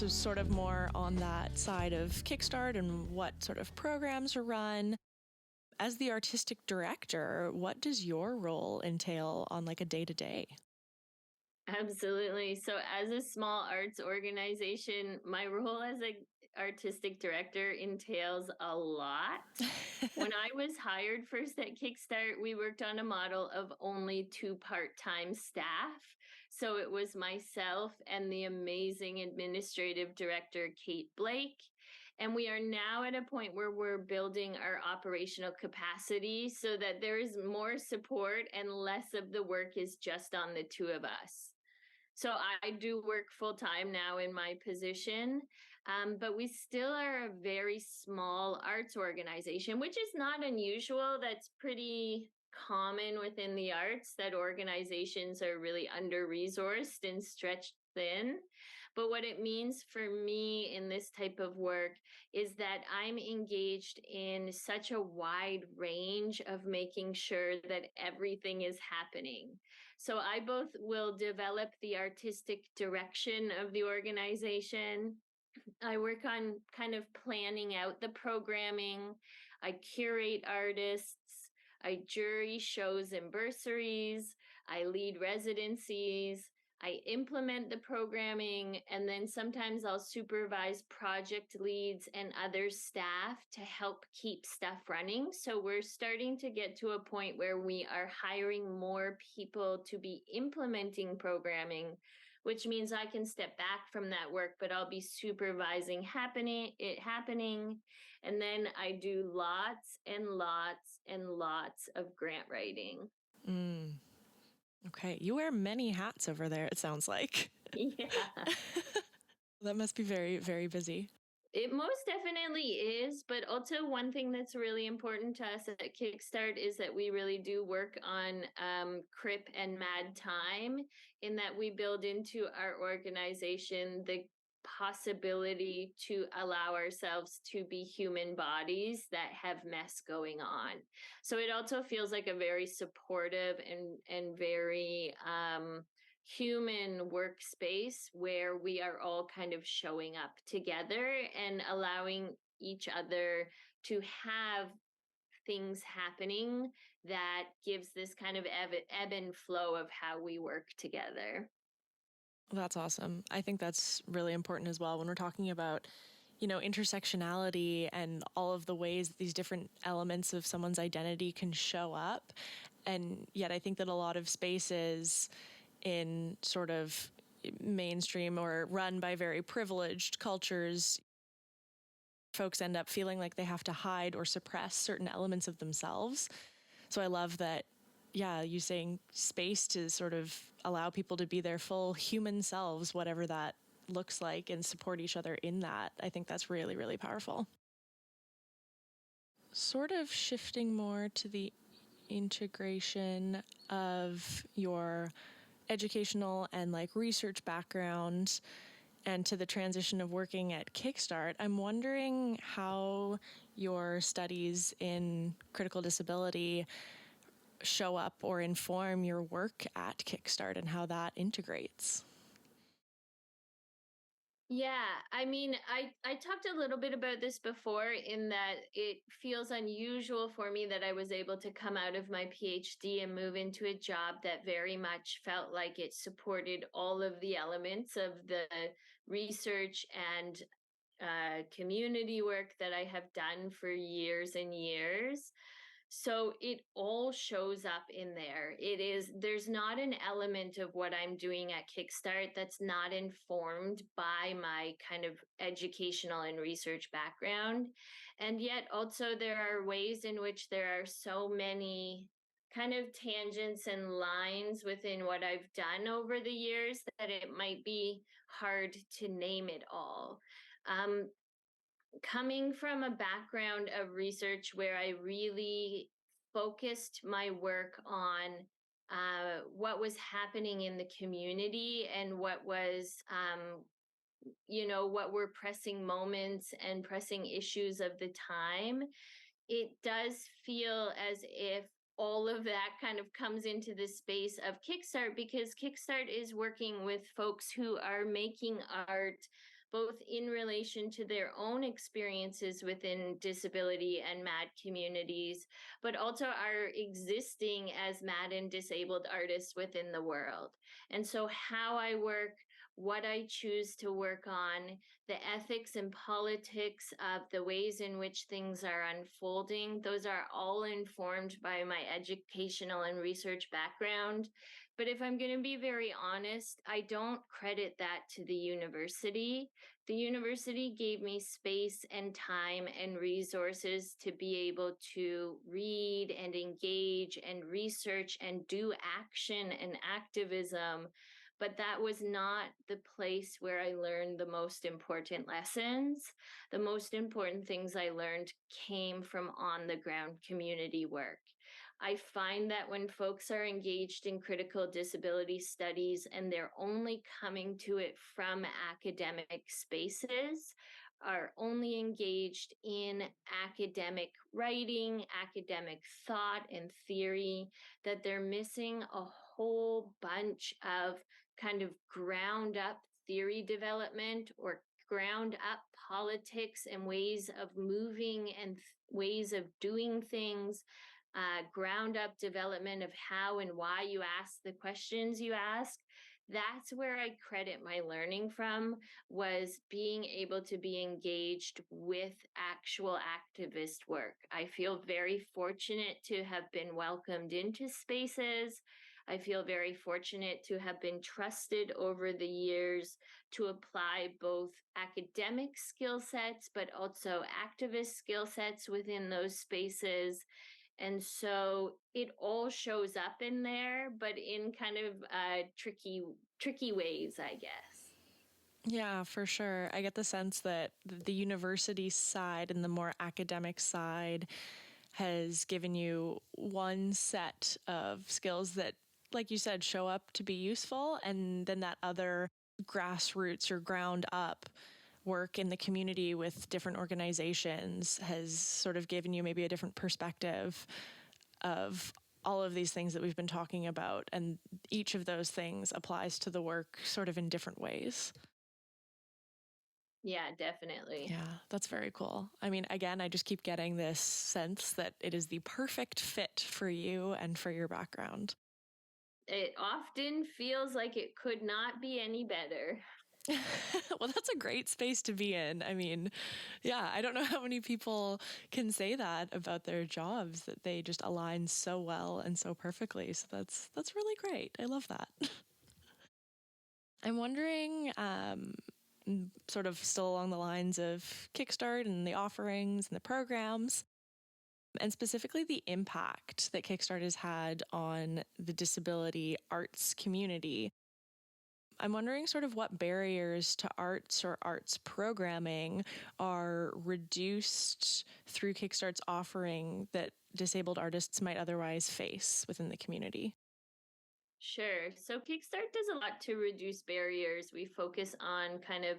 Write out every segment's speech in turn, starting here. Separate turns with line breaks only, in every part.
So sort of more on that side of KickstArt and what sort of programs are run. As the artistic director, what does your role entail on like a day-to-day?
Absolutely. So, as a small arts organization, my role as a artistic director entails a lot. When I was hired first at Kickstart, we worked on a model of only two part-time staff. So it was myself and the amazing administrative director, Kate Blake. And we are now at a point where we're building our operational capacity so that there is more support and less of the work is just on the two of us. So I do work full time now in my position, but we still are a very small arts organization, which is not unusual. That's pretty common within the arts that organizations are really under resourced and stretched thin. But what it means for me in this type of work is that I'm engaged in such a wide range of making sure that everything is happening. So I both will develop the artistic direction of the organization. I work on kind of planning out the programming. I curate artists. I jury shows and bursaries. I lead residencies. I implement the programming, and then sometimes I'll supervise project leads and other staff to help keep stuff running. So we're starting to get to a point where we are hiring more people to be implementing programming, which means I can step back from that work, but I'll be supervising it happening. And then I do lots and lots and lots of grant writing.
Mm, okay. You wear many hats over there, it sounds like.
Yeah.
That must be very, very busy.
It most definitely is, but also one thing that's really important to us at Kickstart is that we really do work on CRIP and MAD time, in that we build into our organization the possibility to allow ourselves to be human bodies that have mess going on. So it also feels like a very supportive and very human workspace where we are all kind of showing up together and allowing each other to have things happening that gives this kind of ebb and flow of how we work together.
That's awesome. I think that's really important as well when we're talking about, you know, intersectionality and all of the ways that these different elements of someone's identity can show up. And yet I think that a lot of spaces in sort of mainstream or run by very privileged cultures, folks end up feeling like they have to hide or suppress certain elements of themselves. So I love that, yeah, you saying space to sort of allow people to be their full human selves, whatever that looks like, and support each other in that. I think that's really, really powerful. Sort of shifting more to the integration of your educational and like research background and to the transition of working at KickstArt, I'm wondering how your studies in critical disability show up or inform your work at KickstArt and how that integrates.
Yeah, I mean, I talked a little bit about this before, in that it feels unusual for me that I was able to come out of my PhD and move into a job that very much felt like it supported all of the elements of the research and community work that I have done for years and years. So it all shows up in there. There's not an element of what I'm doing at Kickstart that's not informed by my kind of educational and research background. And yet also there are ways in which there are so many kind of tangents and lines within what I've done over the years that it might be hard to name it all. Um, Coming from a background of research where I really focused my work on what was happening in the community and what was, what were pressing moments and pressing issues of the time, it does feel as if all of that kind of comes into the space of Kickstart, because Kickstart is working with folks who are making art both in relation to their own experiences within disability and MAD communities, but also are existing as MAD and disabled artists within the world. And so how I work, what I choose to work on, the ethics and politics of the ways in which things are unfolding, those are all informed by my educational and research background. But if I'm going to be very honest, I don't credit that to the university. The university gave me space and time and resources to be able to read and engage and research and do action and activism. But that was not the place where I learned the most important lessons. The most important things I learned came from on the ground community work. I find that when folks are engaged in critical disability studies and they're only coming to it from academic spaces, are only engaged in academic writing, academic thought, and theory, that they're missing a whole bunch of kind of ground up theory development or ground up politics and ways of moving and ways of doing things, ground up development of how and why you ask the questions you ask. That's where I credit my learning from, was being able to be engaged with actual activist work. I feel very fortunate to have been welcomed into spaces. I feel very fortunate to have been trusted over the years to apply both academic skill sets, but also activist skill sets within those spaces. And so it all shows up in there, but in kind of tricky ways, I guess.
Yeah, for sure. I get the sense that the university side and the more academic side has given you one set of skills that, like you said, show up to be useful. And then that other grassroots or ground up work in the community with different organizations has sort of given you maybe a different perspective of all of these things that we've been talking about. And each of those things applies to the work sort of in different ways.
Yeah, definitely.
Yeah, that's very cool. I mean, again, I just keep getting this sense that it is the perfect fit for you and for your background.
It often feels like it could not be any better.
Well, that's a great space to be in. I mean, yeah, I don't know how many people can say that about their jobs, that they just align so well and so perfectly. So that's really great. I love that. I'm wondering, sort of still along the lines of KickStart and the offerings and the programs, and specifically the impact that KickStart has had on the disability arts community. I'm wondering sort of what barriers to arts or arts programming are reduced through KickStart's offering that disabled artists might otherwise face within the community.
Sure. So KickStart does a lot to reduce barriers. We focus on kind of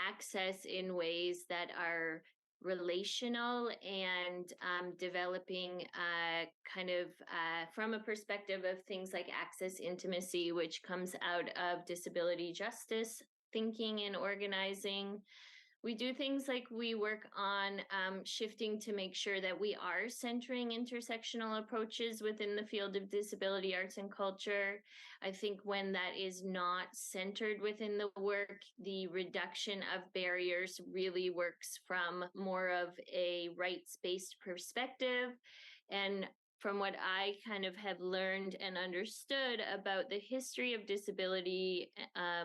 access in ways that are relational and developing kind of from a perspective of things like access intimacy, which comes out of disability justice thinking and organizing. We do things like we work on shifting to make sure that we are centering intersectional approaches within the field of disability arts and culture. I think when that is not centered within the work, the reduction of barriers really works from more of a rights-based perspective. And from what I kind of have learned and understood about the history of disability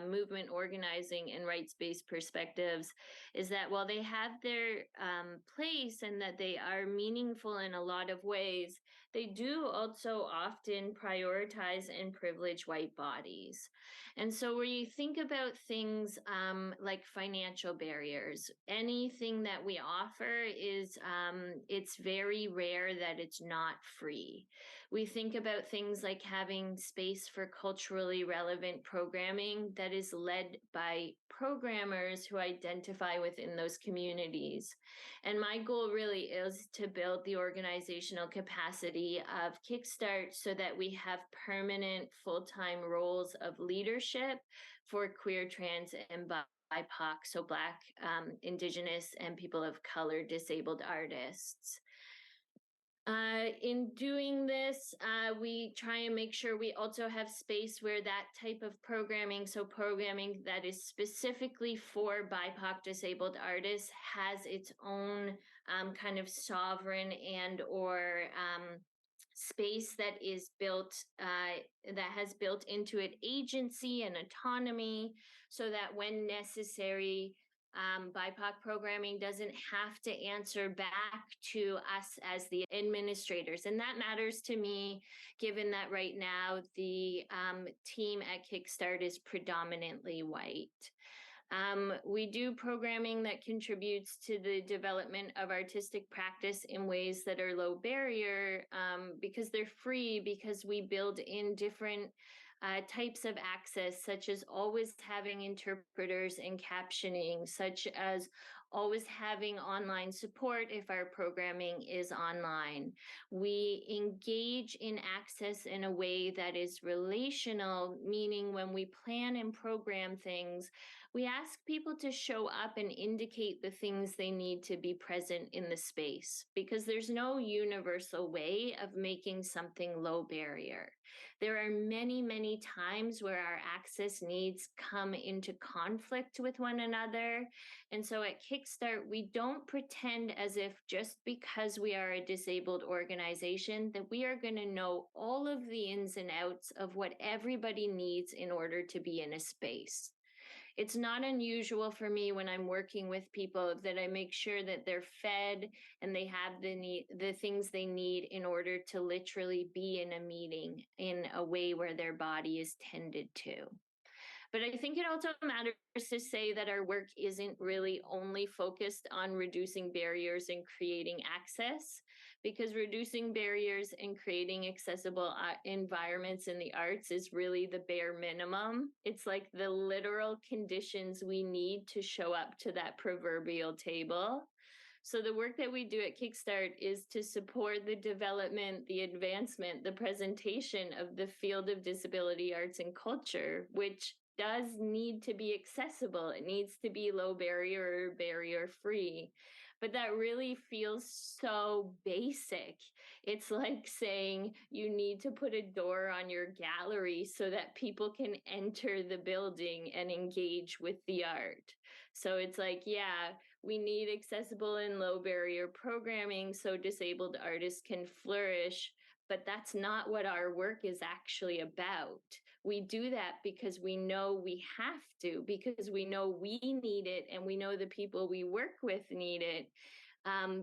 movement organizing and rights-based perspectives, is that while they have their place and that they are meaningful in a lot of ways, they do also often prioritize and privilege white bodies. And so when you think about things like financial barriers, anything that we offer is, it's very rare that it's not free. We think about things like having space for culturally relevant programming that is led by programmers who identify within those communities. And my goal really is to build the organizational capacity of KickStart so that we have permanent full-time roles of leadership for queer, trans, and BIPOC, so Black, Indigenous, and people of color disabled artists. In doing this, we try and make sure we also have space where that type of programming, so programming that is specifically for BIPOC disabled artists, has its own kind of sovereign and or space that is built, that has built into it agency and autonomy, so that when necessary, BIPOC programming doesn't have to answer back to us as the administrators. And that matters to me, given that right now the team at KickstArt is predominantly white. We do programming that contributes to the development of artistic practice in ways that are low barrier, because they're free, because we build in different types of access, such as always having interpreters and captioning, such as always having online support if our programming is online. We engage in access in a way that is relational, meaning when we plan and program things, we ask people to show up and indicate the things they need to be present in the space, because there's no universal way of making something low barrier. There are many, many times where our access needs come into conflict with one another. And so at KickstArt, we don't pretend as if just because we are a disabled organization that we are going to know all of the ins and outs of what everybody needs in order to be in a space. It's not unusual for me when I'm working with people that I make sure that they're fed and they have the things they need in order to literally be in a meeting in a way where their body is tended to. But I think it also matters to say that our work isn't really only focused on reducing barriers and creating access, because reducing barriers and creating accessible environments in the arts is really the bare minimum. It's like the literal conditions we need to show up to that proverbial table. So the work that we do at KickstArt is to support the development, the advancement, the presentation of the field of disability arts and culture, which does need to be accessible. It needs to be low barrier or barrier free. But that really feels so basic. It's like saying you need to put a door on your gallery so that people can enter the building and engage with the art. So it's like, yeah, we need accessible and low barrier programming so disabled artists can flourish, but that's not what our work is actually about. We do that because we know we have to, because we know we need it and we know the people we work with need it.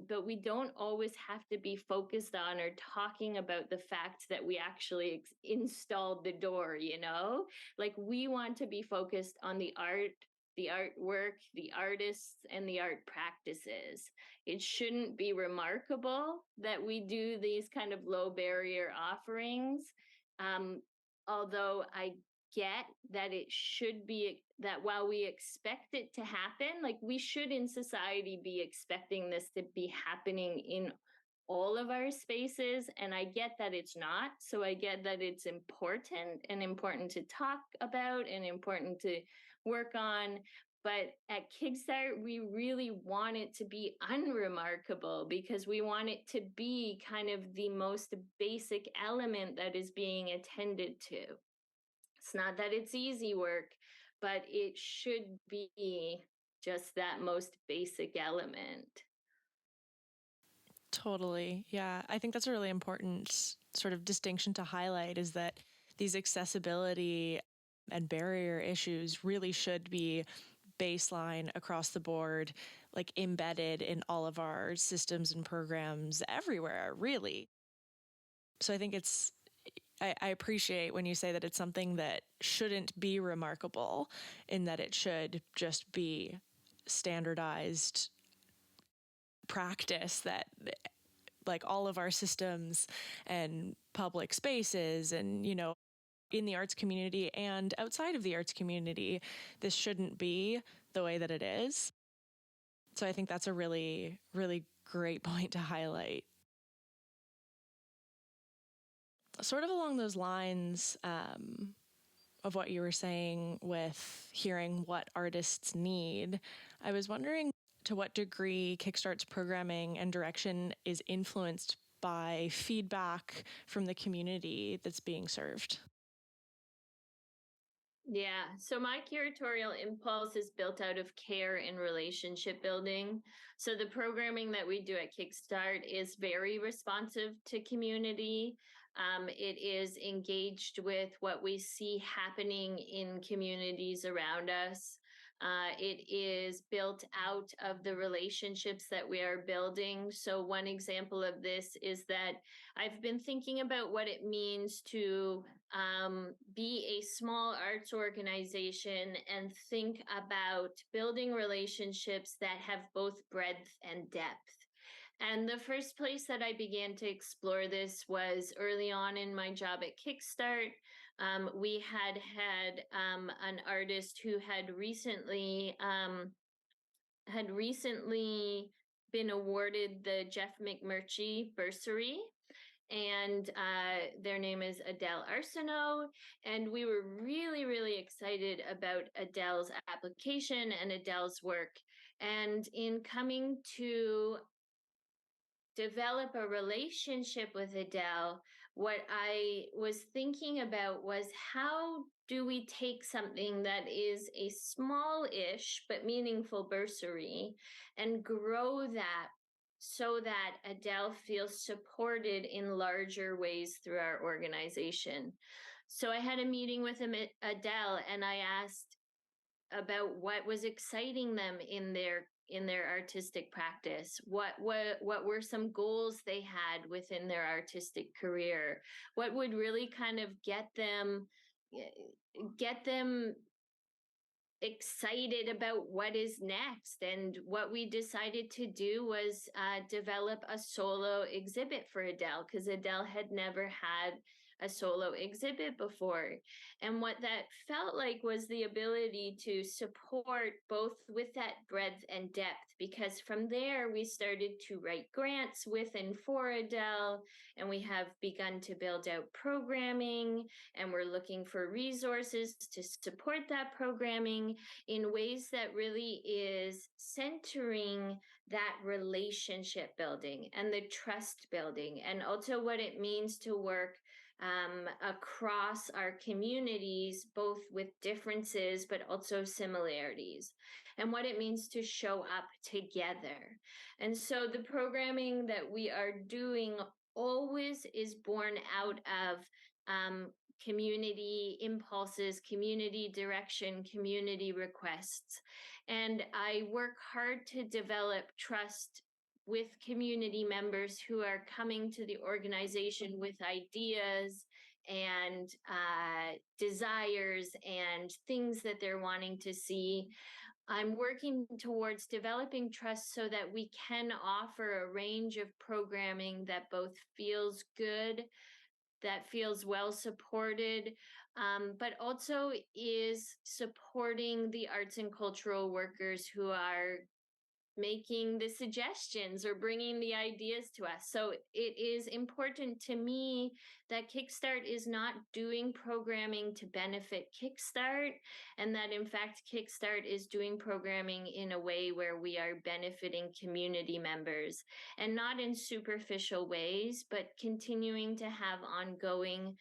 But we don't always have to be focused on or talking about the fact that we actually installed the door, you know? Like, we want to be focused on the art, the artwork, the artists, and the art practices. It shouldn't be remarkable that we do these kind of low barrier offerings. Although I get that it should be, that while we expect it to happen, like, we should in society be expecting this to be happening in all of our spaces. And I get that it's not. So I get that it's important to talk about and important to work on. But at KickstArt, we really want it to be unremarkable, because we want it to be kind of the most basic element that is being attended to. It's not that it's easy work, but it should be just that most basic element.
Totally. Yeah. I think that's a really important sort of distinction to highlight, is that these accessibility and barrier issues really should be baseline across the board, like embedded in all of our systems and programs everywhere, really. So I think I appreciate when you say that it's something that shouldn't be remarkable, in that it should just be standardized practice, that like all of our systems and public spaces and, in the arts community and outside of the arts community, this shouldn't be the way that it is. So I think that's a really, really great point to highlight. Sort of along those lines, of what you were saying with hearing what artists need, I was wondering to what degree KickStart's programming and direction is influenced by feedback from the community that's being served.
Yeah, so my curatorial impulse is built out of care and relationship building. So the programming that we do at KickStart is very responsive to community. It is engaged with what we see happening in communities around us. It is built out of the relationships that we are building. So, one example of this is that I've been thinking about what it means to be a small arts organization and think about building relationships that have both breadth and depth. And the first place that I began to explore this was early on in my job at KickStart. We had an artist who had recently been awarded the Jeff McMurtry bursary, and their name is Adele Arsenault. And we were really, really excited about Adele's application and Adele's work. And in coming to develop a relationship with Adele, what I was thinking about was how do we take something that is a small-ish but meaningful bursary and grow that so that Adele feels supported in larger ways through our organization. So I had a meeting with Adele, and I asked about what was exciting them in their artistic practice. What were some goals they had within their artistic career? What would really kind of get them excited about what is next? And what we decided to do was develop a solo exhibit for Adele, because Adele had never had a solo exhibit before. And what that felt like was the ability to support both with that breadth and depth, because from there we started to write grants with and for Adele, and we have begun to build out programming, and we're looking for resources to support that programming in ways that really is centering that relationship building and the trust building, and also what it means to work across our communities, both with differences but also similarities, and what it means to show up together. And so the programming that we are doing always is born out of community impulses, community direction, community requests. And I work hard to develop trust with community members who are coming to the organization with ideas and desires and things that they're wanting to see. I'm working towards developing trust so that we can offer a range of programming that both feels good, that feels well supported, but also is supporting the arts and cultural workers who are making the suggestions or bringing the ideas to us. So it is important to me that KickStart is not doing programming to benefit KickStart, and that in fact KickStart is doing programming in a way where we are benefiting community members, and not in superficial ways, but continuing to have ongoing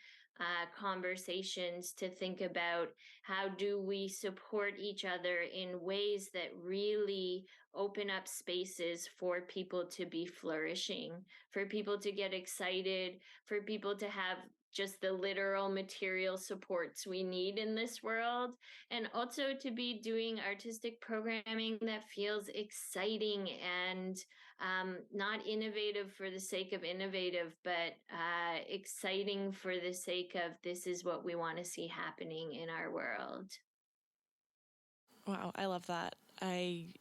conversations to think about how do we support each other in ways that really open up spaces for people to be flourishing, for people to get excited, for people to have just the literal material supports we need in this world, and also to be doing artistic programming that feels exciting and not innovative for the sake of innovative, but exciting for the sake of this is what we want to see happening in our world.
Wow, I love that. I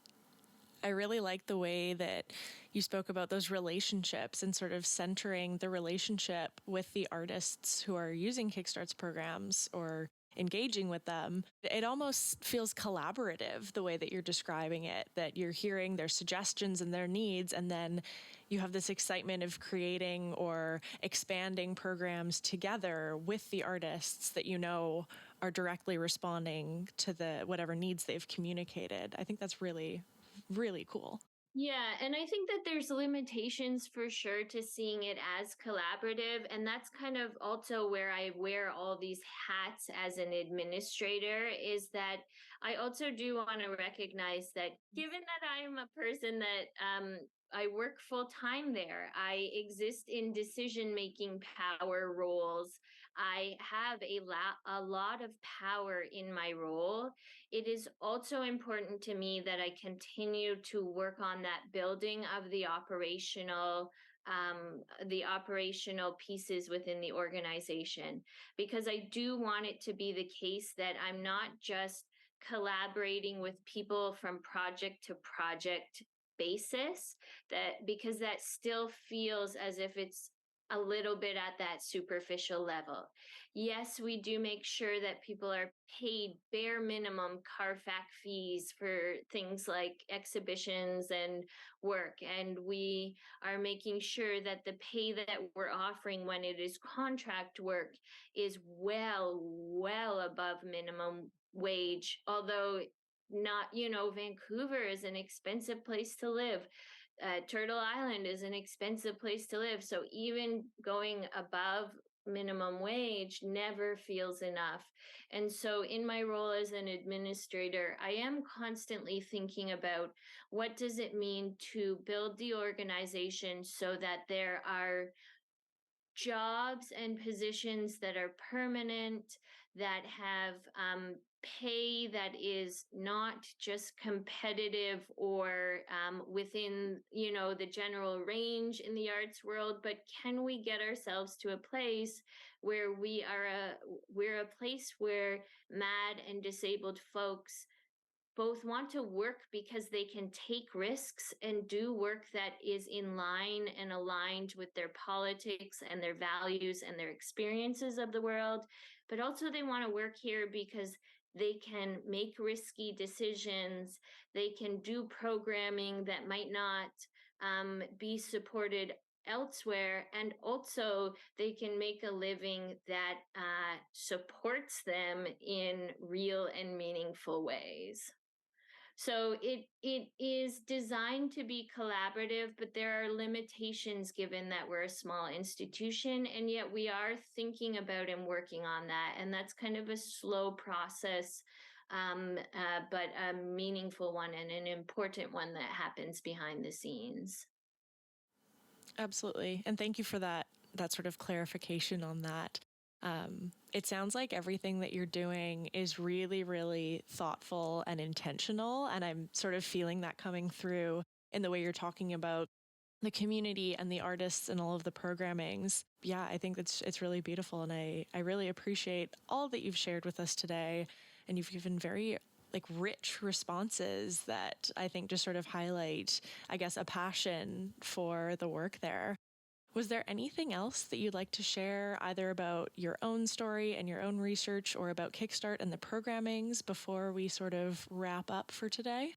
really like the way that you spoke about those relationships and sort of centering the relationship with the artists who are using KickStart's programs or engaging with them. It almost feels collaborative the way that you're describing it, that you're hearing their suggestions and their needs, and then you have this excitement of creating or expanding programs together with the artists that you know are directly responding to the whatever needs they've communicated. I think that's really, really cool.
Yeah, and I think that there's limitations for sure to seeing it as collaborative. And that's kind of also where I wear all these hats as an administrator, is that I also do want to recognize that given that I am a person that I work full time there, I exist in decision making power roles. I have a lot of power in my role. It is also important to me that I continue to work on that building of the operational pieces within the organization, because I do want it to be the case that I'm not just collaborating with people from project to project basis, that because that still feels as if it's a little bit at that superficial level. Yes, we do make sure that people are paid bare minimum CARFAC fees for things like exhibitions and work. And we are making sure that the pay that we're offering when it is contract work is well above minimum wage. Although not, Vancouver is an expensive place to live. Turtle Island is an expensive place to live. So even going above minimum wage never feels enough. And so in my role as an administrator, I am constantly thinking about what does it mean to build the organization so that there are jobs and positions that are permanent, that have pay that is not just competitive or within the general range in the arts world, but can we get ourselves to a place where we're a place where mad and disabled folks both want to work because they can take risks and do work that is in line and aligned with their politics and their values and their experiences of the world, but also they want to work here because they can make risky decisions. They can do programming that might not be supported elsewhere, and also they can make a living that supports them in real and meaningful ways. So it is designed to be collaborative, but there are limitations given that we're a small institution, and yet we are thinking about and working on that. And that's kind of a slow process, but a meaningful one and an important one that happens behind the scenes.
Absolutely. And thank you for that sort of clarification on that. It sounds like everything that you're doing is really, really thoughtful and intentional. And I'm sort of feeling that coming through in the way you're talking about the community and the artists and all of the programmings. Yeah, I think it's really beautiful. And I really appreciate all that you've shared with us today. And you've given very like rich responses that I think just sort of highlight, I guess, a passion for the work there. Was there anything else that you'd like to share, either about your own story and your own research or about KickstArt and the programmings before we sort of wrap up for today?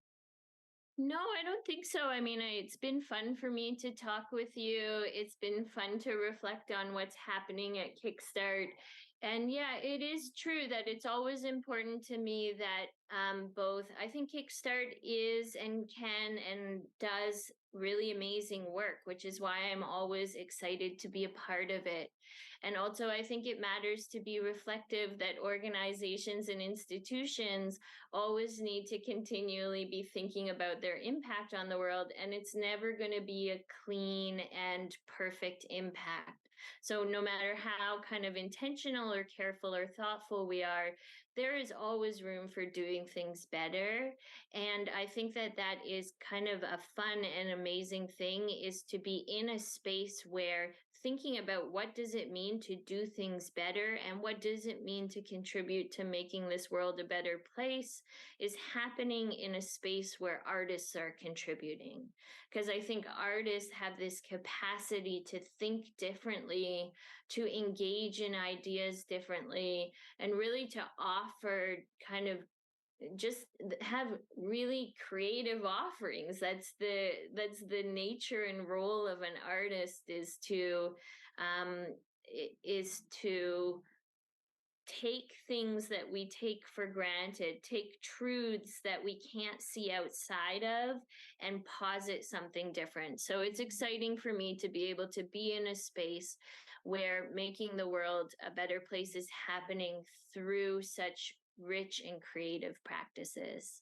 No, I don't think so. I mean, it's been fun for me to talk with you. It's been fun to reflect on what's happening at Kickstart. And yeah, it is true that it's always important to me that both, I think Kickstart is and can and does really amazing work, which is why I'm always excited to be a part of it. And also, I think it matters to be reflective that organizations and institutions always need to continually be thinking about their impact on the world, and it's never going to be a clean and perfect impact. So no matter how kind of intentional or careful or thoughtful we are, there is always room for doing things better. And I think that that is kind of a fun and amazing thing, is to be in a space where thinking about what does it mean to do things better and what does it mean to contribute to making this world a better place is happening in a space where artists are contributing. Because I think artists have this capacity to think differently, to engage in ideas differently, and really to offer kind of just have really creative offerings. That's the nature and role of an artist, um is to take things that we take for granted, take truths that we can't see outside of, and posit something different. So it's exciting for me to be able to be in a space where making the world a better place is happening through such rich and creative practices.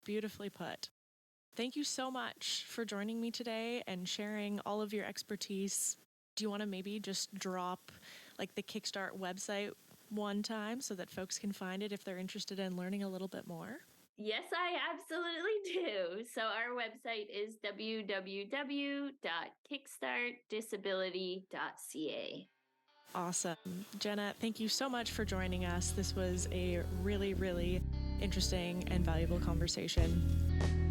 Beautifully put. Thank you so much for joining me today and sharing all of your expertise. Do you want to maybe just drop like the KickstArt website one time so that folks can find it if they're interested in learning a little bit more?
Yes, I absolutely do. So our website is www.kickstartdisability.ca.
Awesome. Jenna, thank you so much for joining us. This was a really, really interesting and valuable conversation.